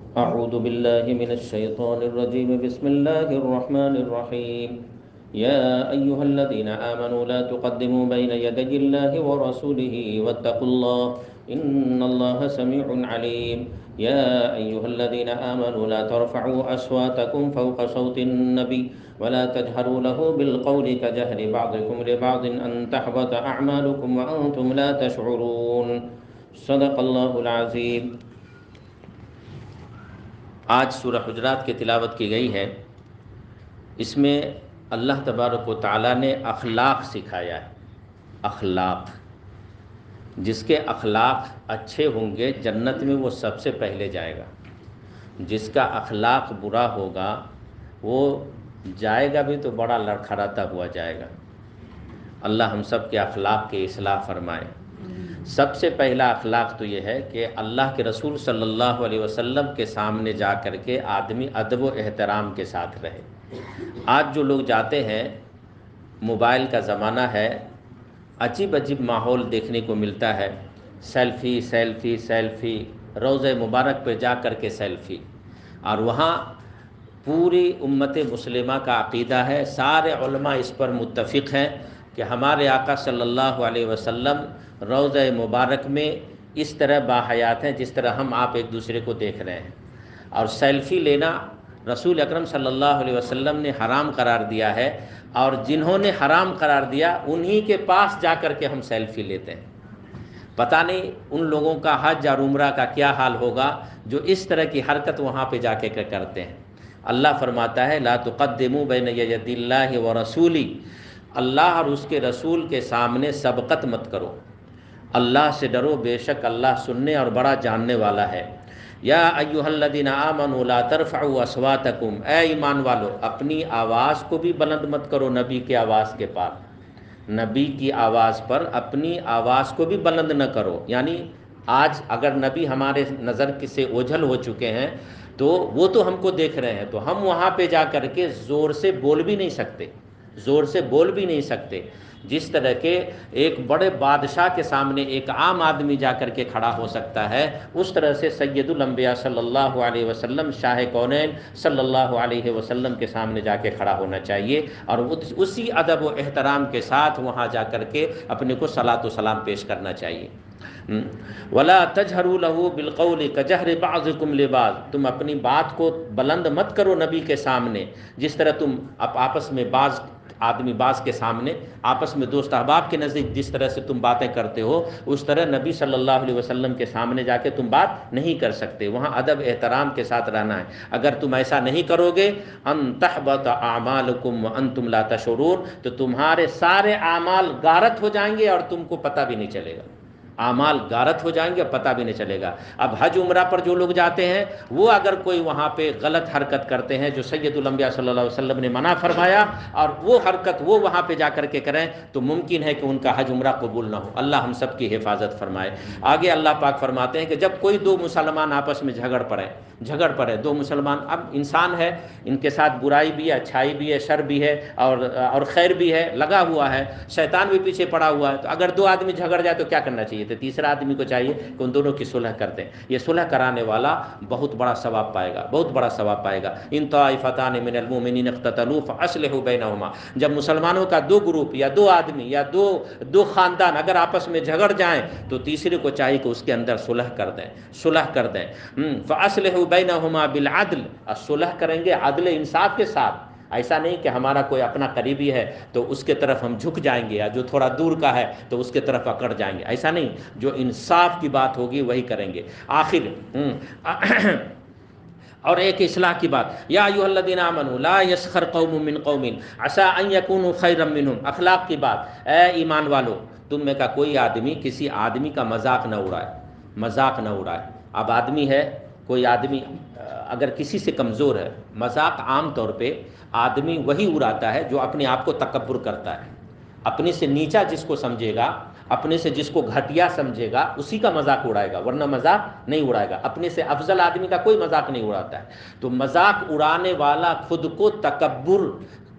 أعوذ بالله من الشيطان الرجيم. بسم الله الرحمن الرحيم. يا أيها الذين آمنوا لا تقدموا بين يدي الله ورسوله واتقوا الله إن الله سميع عليم. يا أيها الذين آمنوا لا ترفعوا أصواتكم فوق صوت النبي ولا تجهروا له بالقول كجهر بعضكم لبعض أن تحبط أعمالكم وأنتم لا تشعرون. صدق الله العظيم. آج سورہ حجرات کی تلاوت کی گئی ہے. اس میں اللہ تبارک و تعالیٰ نے اخلاق سکھایا ہے. اخلاق، جس کے اخلاق اچھے ہوں گے جنت میں وہ سب سے پہلے جائے گا. جس کا اخلاق برا ہوگا وہ جائے گا بھی تو بڑا لڑکھڑاتا ہوا جائے گا. اللہ ہم سب کے اخلاق کی اصلاح فرمائے. سب سے پہلا اخلاق تو یہ ہے کہ اللہ کے رسول صلی اللہ علیہ وسلم کے سامنے جا کر کے آدمی ادب و احترام کے ساتھ رہے. آج جو لوگ جاتے ہیں، موبائل کا زمانہ ہے، عجیب عجیب ماحول دیکھنے کو ملتا ہے. سیلفی سیلفی سیلفی، روضہ مبارک پہ جا کر کے سیلفی. اور وہاں پوری امت مسلمہ کا عقیدہ ہے، سارے علماء اس پر متفق ہیں کہ ہمارے آقا صلی اللہ علیہ وسلم روضہ مبارک میں اس طرح باحیات ہیں جس طرح ہم آپ ایک دوسرے کو دیکھ رہے ہیں. اور سیلفی لینا رسول اکرم صلی اللہ علیہ وسلم نے حرام قرار دیا ہے، اور جنہوں نے حرام قرار دیا انہی کے پاس جا کر کے ہم سیلفی لیتے ہیں. پتہ نہیں ان لوگوں کا حج اور عمرہ کا کیا حال ہوگا جو اس طرح کی حرکت وہاں پہ جا کے کرتے ہیں. اللہ فرماتا ہے لا تقدموا بین یدی اللہ ورسولہ، اللہ اور اس کے رسول کے سامنے سبقت مت کرو. اللہ سے ڈرو، بے شک اللہ سننے اور بڑا جاننے والا ہے. یا ایھا الذین آمنوا لا ترفعوا اصواتکم، اے ایمان والو اپنی آواز کو بھی بلند مت کرو نبی کی آواز کے پاس. نبی کی آواز پر اپنی آواز کو بھی بلند نہ کرو. یعنی آج اگر نبی ہمارے نظر سے اوجھل ہو چکے ہیں تو وہ تو ہم کو دیکھ رہے ہیں، تو ہم وہاں پہ جا کر کے زور سے بول بھی نہیں سکتے، زور سے بول بھی نہیں سکتے. جس طرح کے ایک بڑے بادشاہ کے سامنے ایک عام آدمی جا کر کے کھڑا ہو سکتا ہے، اس طرح سے سید الانبیاء صلی اللہ علیہ وسلم شاہ کونین صلی اللہ علیہ وسلم کے سامنے جا کے کھڑا ہونا چاہیے، اور اسی ادب و احترام کے ساتھ وہاں جا کر کے اپنے کو صلاۃ و سلام پیش کرنا چاہیے. وَلَا تَجْهَرُوا لَهُ بِالْقَوْلِ كَجَهْرِ بَعْضِكُمْ لِبَعْضٍ، تم اپنی بات کو بلند مت کرو نبی کے سامنے جس طرح تم آپس میں بعض آدمی بعض کے سامنے آپس میں دوست احباب کے نزدیک جس طرح سے تم باتیں کرتے ہو اس طرح نبی صلی اللہ علیہ وسلم کے سامنے جا کے تم بات نہیں کر سکتے. وہاں ادب احترام کے ساتھ رہنا ہے. اگر تم ایسا نہیں کرو گے ان تحبط اعمالکم وانتم لا تشعرون، تو تمہارے سارے اعمال غارت ہو جائیں گے اور تم کو پتہ بھی نہیں چلے گا. اعمال غارت ہو جائیں گے اور پتہ بھی نہیں چلے گا. اب حج عمرہ پر جو لوگ جاتے ہیں وہ اگر کوئی وہاں پہ غلط حرکت کرتے ہیں جو سید الانبیاء صلی اللہ علیہ وسلم نے منع فرمایا، اور وہ حرکت وہ وہاں پہ جا کر کے کریں تو ممکن ہے کہ ان کا حج عمرہ قبول نہ ہو. اللہ ہم سب کی حفاظت فرمائے. آگے اللہ پاک فرماتے ہیں کہ جب کوئی دو مسلمان آپس میں جھگڑ پڑے دو مسلمان، اب انسان ہے، ان کے ساتھ برائی بھی ہے، اچھائی بھی ہے، شر بھی ہے اور خیر بھی ہے، لگا ہوا ہے، شیطان بھی پیچھے پڑا ہوا ہے. تو اگر دو آدمی جھگڑ جائے تو کیا کرنا چاہیے؟ تو تیسرا آدمی کو چاہیے کہ ان دونوں کی صلح کر دیں. یہ صلح کرانے والا بہت بڑا ثواب پائے گا، بہت بڑا ثواب پائے گا. ان طائفتان من المؤمنین اقتتلوا فاصلحوا بینہما، جب مسلمانوں کا دو گروپ یا دو آدمی یا دو خاندان اگر آپس میں جھگڑ جائیں تو تیسرے کو چاہیے کہ اس کے اندر صلح کر دیں. فاصلحوا بینہما بالعدل، صلح کریں گے عدل انصاف کے ساتھ. ایسا نہیں کہ ہمارا کوئی اپنا قریبی ہے تو اس کے طرف ہم جھک جائیں گے، یا جو تھوڑا دور کا ہے تو اس کے طرف اکڑ جائیں گے. ایسا نہیں، جو انصاف کی بات ہوگی وہی کریں گے. آخر اور ایک اصلاح کی بات، یا ایھا الذین آمنوا لا یسخر قوم من قوم عسى ان یکونوا خیرا منهم، اخلاق کی بات. اے ایمان والو، تم میں کا کوئی آدمی کسی آدمی کا مذاق نہ اڑائے. اب آدمی ہے، کوئی آدمی اگر کسی سے کمزور ہے، مذاق عام طور پہ آدمی وہی اڑاتا ہے جو اپنے آپ کو تکبر کرتا ہے. اپنے سے نیچا جس کو سمجھے گا، اپنے سے جس کو گھٹیا سمجھے گا، اسی کا مذاق اڑائے گا، ورنہ مذاق نہیں اڑائے گا. اپنے سے افضل آدمی کا کوئی مذاق نہیں اڑاتا ہے. تو مذاق اڑانے والا خود کو تکبر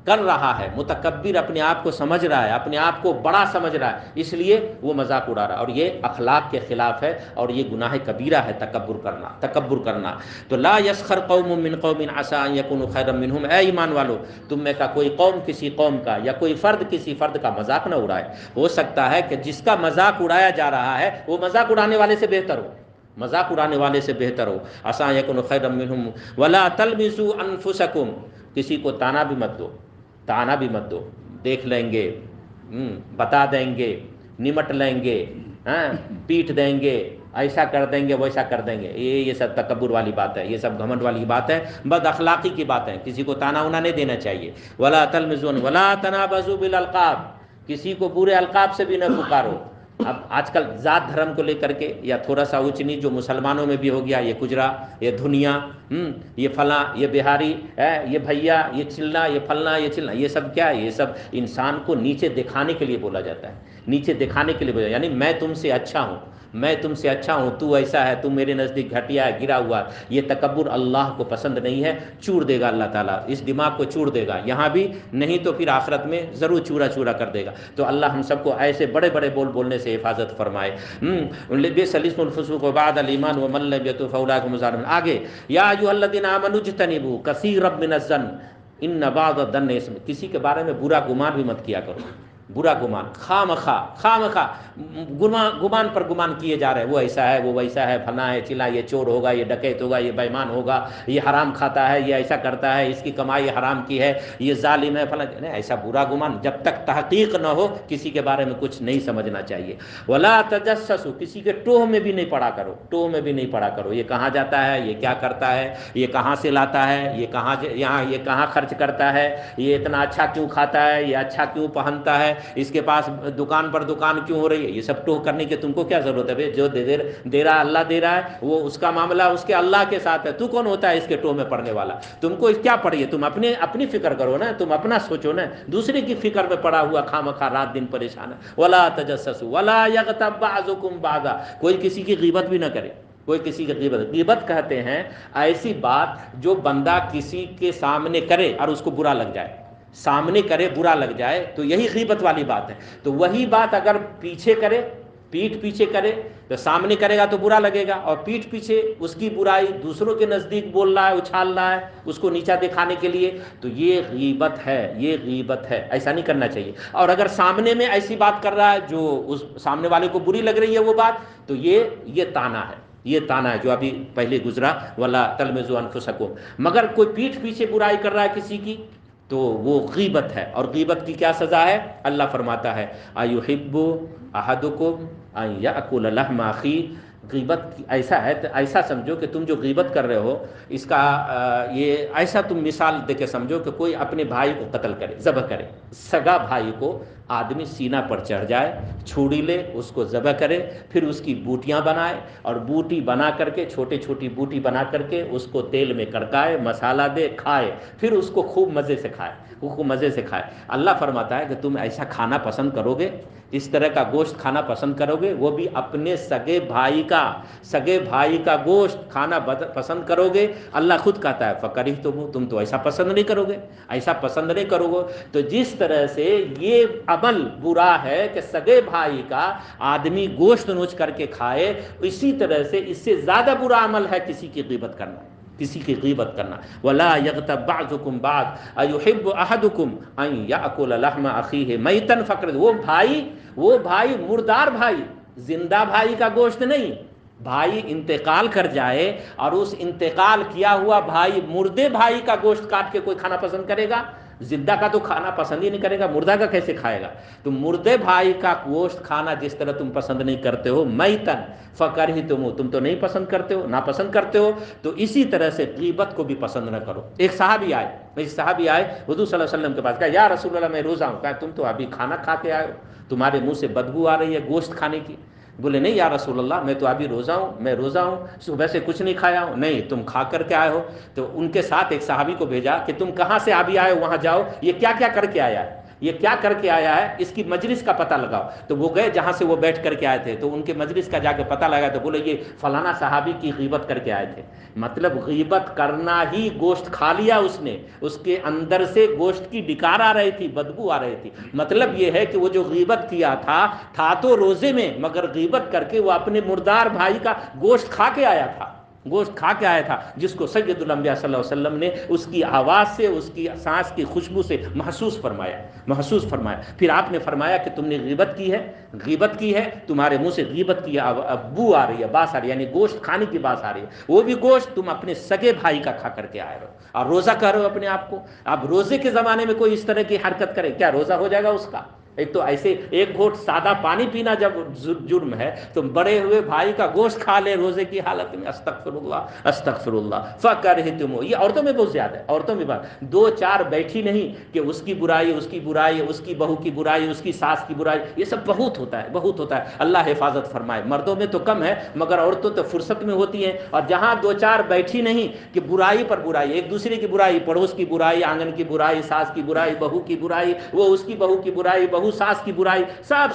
کر رہا ہے، متکبر اپنے آپ کو سمجھ رہا ہے، اپنے آپ کو بڑا سمجھ رہا ہے، اس لیے وہ مذاق اڑا رہا ہے، اور یہ اخلاق کے خلاف ہے، اور یہ گناہ کبیرہ ہے تکبر کرنا۔ تو لا یسخر قوم من قوم عسى ان يكونوا خيرا منهم، اے ایمان والو تم میں کا کوئی قوم کسی قوم کا یا کوئی فرد کسی فرد کا مذاق نہ اڑائے، ہو سکتا ہے کہ جس کا مذاق اڑایا جا رہا ہے وہ مذاق اڑانے والے سے بہتر ہو، مذاق اڑانے والے سے بہتر ہو۔ عسى ان يكونوا خيرا منهم ولا تلمزوا انفسكم، کسی کو تانا بھی مت دو، دیکھ لیں گے، بتا دیں گے، نمٹ لیں گے، پیٹ دیں گے، ایسا کر دیں گے ویسا کر دیں گے، یہ سب تکبر والی بات ہے، یہ سب گھمنڈ والی بات ہے، بد اخلاقی کی بات ہے، کسی کو تانا وانا نہیں دینا چاہیے۔ ولا تلمزوا ولا تنابزوا بالالقاب، کسی کو برے القاب سے بھی نہ پکارو۔ اب آج کل ذات دھرم کو لے کر کے یا تھوڑا سا اونچ نیچ جو مسلمانوں میں بھی ہو گیا، یہ کجرا، یہ دھنیا، یہ فلاں، یہ بہاری، یہ بھیا، یہ چلنا، یہ پھلنا، یہ چلنا، یہ سب کیا ہے؟ یہ سب انسان کو نیچے دکھانے کے لیے بولا جاتا ہے، نیچے دکھانے کے لیے بولا، یعنی میں تم سے اچھا ہوں، تو ایسا ہے، تم میرے نزدیک گھٹیا ہے، گرا ہوا ہے۔ یہ تکبر اللہ کو پسند نہیں ہے، چور دے گا اللہ تعالیٰ، اس دماغ کو چور دے گا، یہاں بھی نہیں تو پھر آخرت میں ضرور چورا کر دے گا۔ تو اللہ ہم سب کو ایسے بڑے بڑے بولنے سے حفاظت فرمائے۔ بئس الاسم الفسوق بعد الایمان ومن لم یتب فاولئک هم الظالمون۔ آگے یا ایھا الذین آمنوا اجتنبوا کثیرا من الظن ان بعض الظن اسم، کسی کے بارے میں برا گمان بھی مت کیا کرو، برا گمان، خواہ گمان پر گمان کیے جا رہے ہیں، وہ ایسا ہے، وہ ویسا ہے، فلاں ہے، چلا، یہ چور ہوگا، یہ ڈکیت ہوگا، یہ بے ایمان ہوگا، یہ حرام کھاتا ہے، یہ ایسا کرتا ہے، اس کی کمائی حرام کی ہے، یہ ظالم ہے، فلاں، نہیں، ایسا برا گمان جب تک تحقیق نہ ہو کسی کے بارے میں کچھ نہیں سمجھنا چاہیے۔ ولا تجسسوا، کسی کے ٹوہ میں بھی نہیں پڑا کرو، یہ کہاں جاتا ہے، یہ کیا کرتا ہے، یہ کہاں سے لاتا ہے، یہ کہاں خرچ کرتا ہے، یہ اتنا اچھا کیوں کھاتا ہے، یہ اچھا کیوں پہنتا ہے، اس کے پاس دکان پر دکان کیوں ہو رہی ہے، یہ سب ٹوہ کرنے کی تم کو کیا ضرورت ہے؟ بھائی جو دے رہا اللہ دے رہا ہے، وہ اس کا معاملہ اس کے اللہ کے ساتھ ہے، تو کون ہوتا ہے اس کے ٹوہ میں پڑنے والا؟ تم کو کیا پڑی ہے؟ تم اپنی فکر کرو نا، تم اپنا سوچو نا، دوسرے کی فکر میں پڑا ہوا خواہ رات دن پریشان ہے۔ ولا تجسسوا ولا یغتب بعضکم بعضا، کوئی کسی کی غیبت بھی نہ کرے، کوئی کسی کی غیبت کہتے ہیں ایسی بات جو بندہ کسی کے سامنے کرے اور اس کو برا لگ جائے، تو یہی غیبت والی بات ہے۔ تو وہی بات اگر پیٹھ پیچھے کرے تو سامنے کرے گا تو برا لگے گا، اور پیٹھ پیچھے اس کی برائی دوسروں کے نزدیک بول رہا ہے، اچھال رہا ہے اس کو نیچا دکھانے کے لیے، تو یہ غیبت ہے، ایسا نہیں کرنا چاہیے۔ اور اگر سامنے میں ایسی بات کر رہا ہے جو اس سامنے والے کو بری لگ رہی ہے وہ بات، تو یہ تانا ہے جو ابھی پہلے گزرا، ولا تلمزوا انفسکم۔ مگر کوئی پیٹھ پیچھے برائی کر رہا ہے کسی کی تو وہ غیبت ہے، اور غیبت کی کیا سزا ہے؟ اللہ فرماتا ہے ایحب احدکم ان یاکل لحم اخیہ، غیبت ایسا ہے، ایسا سمجھو کہ تم جو غیبت کر رہے ہو اس کا یہ ایسا تم مثال دے کے سمجھو کہ کوئی اپنے بھائی کو قتل کرے، ذبح کرے، سگا بھائی کو آدمی سینہ پر چڑھ جائے، چھری لے، اس کو ذبح کرے، پھر اس کی بوٹیاں بنائے، اور بوٹی بنا کر کے چھوٹی بوٹی بنا کر کے اس کو تیل میں کڑکائے، مسالہ دے، کھائے، پھر اس کو خوب مزے سے کھائے۔ اللہ فرماتا ہے کہ تم ایسا کھانا پسند کرو گے، اس طرح کا گوشت کھانا پسند کرو گے، وہ بھی اپنے سگے بھائی کا گوشت کھانا پسند کرو گے؟ اللہ خود کہتا ہے فَكَرِهْتُمُوهُ، تم تو ایسا پسند نہیں کرو گے۔ تو جس طرح سے یہ عمل برا ہے کہ سگے بھائی کا آدمی گوشت نوچ کر کے کھائے، اسی طرح سے اس سے زیادہ برا عمل ہے کسی کی غیبت کرنا۔ ولا یغتب بعضکم بعض ایحب احدکم ان یاکل لحم اخیہ میتا فکرہتموہ، وہ بھائی مردار بھائی، زندہ بھائی کا گوشت نہیں، بھائی انتقال کر جائے اور اس انتقال کیا ہوا بھائی مردے بھائی کا گوشت کاٹ کے کوئی کھانا پسند کرے گا؟ زندہ کا تو کھانا پسند ہی نہیں کرے گا، مردہ کا کیسے کھائے گا؟ تو مردے بھائی کا گوشت کھانا جس طرح تم پسند نہیں کرتے ہو، میتن فکرہتموہ، تم تو نہیں پسند کرتے ہو، تو اسی طرح سے غیبت کو بھی پسند نہ کرو۔ ایک صحابی آئے حضور صلی اللہ علیہ وسلم کے پاس، کہا یا رسول اللہ میں روزہ ہوں۔ کہا تم تو ابھی کھانا کھا کے آئے ہو، تمہارے منہ سے بدبو آ رہی ہے گوشت کھانے کی۔ بولے نہیں یا رسول اللہ میں تو ابھی روزہ ہوں، صبح سے کچھ نہیں کھایا ہوں۔ نہیں تم کھا کر کے آئے ہو؟ تو ان کے ساتھ ایک صحابی کو بھیجا کہ تم کہاں سے ابھی آئے ہو، وہاں جاؤ، یہ کیا کیا کر کے آیا ہے؟ یہ کیا کر کے آیا ہے، اس کی مجلس کا پتہ لگاؤ۔ تو وہ گئے جہاں سے وہ بیٹھ کر کے آئے تھے، تو ان کے مجلس کا جا کے پتہ لگا تو بولے یہ فلانا صحابی کی غیبت کر کے آئے تھے۔ مطلب غیبت کرنا ہی، گوشت کھا لیا اس نے، اس کے اندر سے گوشت کی ڈکار آ رہی تھی، بدبو آ رہی تھی۔ مطلب یہ ہے کہ وہ جو غیبت کیا تھا تو روزے میں، مگر غیبت کر کے وہ اپنے مردار بھائی کا گوشت کھا کے آیا تھا، گوشت کھا کے آیا تھا، جس کو سید الانبیاء صلی اللہ علیہ وسلم نے اس کی آواز سے، اس کی سانس کی خوشبو سے محسوس فرمایا۔ پھر آپ نے فرمایا کہ تم نے غیبت کی ہے، تمہارے منہ سے غیبت کی بو آ رہی ہے، باس آ رہی ہے، یعنی گوشت کھانے کی باس آ رہی ہے، وہ بھی گوشت تم اپنے سگے بھائی کا کھا کر کے آئے ہو، اور روزہ کر رہے ہو اپنے آپ کو۔ اب روزے کے زمانے میں کوئی اس طرح کی حرکت کرے، کیا روزہ ہو جائے گا اس کا؟ ایک تو ایسے ایک گھونٹ سادہ پانی پینا جب جرم ہے، تو بڑے ہوئے بھائی کا گوشت کھا لے روزے کی حالت میں، استغفر اللہ فکرہتم۔ یہ عورتوں میں بہت زیادہ ہے، عورتوں میں بات، دو چار بیٹھی نہیں کہ اس کی برائی، اس کی بہو کی برائی، اس کی ساس کی برائی، یہ سب بہت ہوتا ہے۔ اللہ حفاظت فرمائے۔ مردوں میں تو کم ہے، مگر عورتوں تو فرصت میں ہوتی ہیں، اور جہاں دو چار بیٹھی نہیں کہ برائی پر برائی، ایک دوسرے کی برائی، پڑوس کی برائی، آنگن کی برائی، ساس کی برائی، بہو کی برائی، وہ اس کی بہو کی برائی، بہو ساس کی برائی،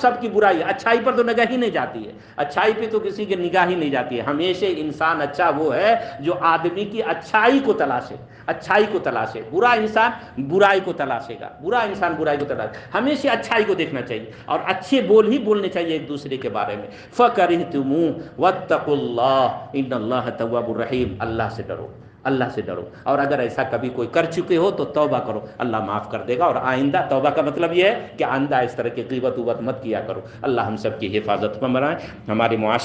سب کی برائی۔ اچھائی پر تو نگاہ ہی نہیں جاتی ہے، اچھائی پہ تو کسی کی نگاہ ہی نہیں جاتی ہے۔ ہمیشہ انسان اچھا وہ ہے جو آدمی کی اچھائی کو تلاشے، برا انسان برائی کو تلاشے گا، ہمیشہ اچھائی کو دیکھنا چاہیے، اور اچھے بول ہی بولنے چاہیے ایک دوسرے کے بارے میں۔ فَكَرِهْتُمُوهُ وَاتَّقُوا اللَّهَ إِنَّ اللَّهَ تَوَّابٌ رَحِيمٌ۔ اللہ سے ڈرو، اور اگر ایسا کبھی کوئی کر چکے ہو تو توبہ کرو، اللہ معاف کر دے گا۔ اور آئندہ، توبہ کا مطلب یہ ہے کہ آئندہ اس طرح کی غیبت مت کیا کرو۔ اللہ ہم سب کی حفاظت فرمائے، ہمارے معاشرے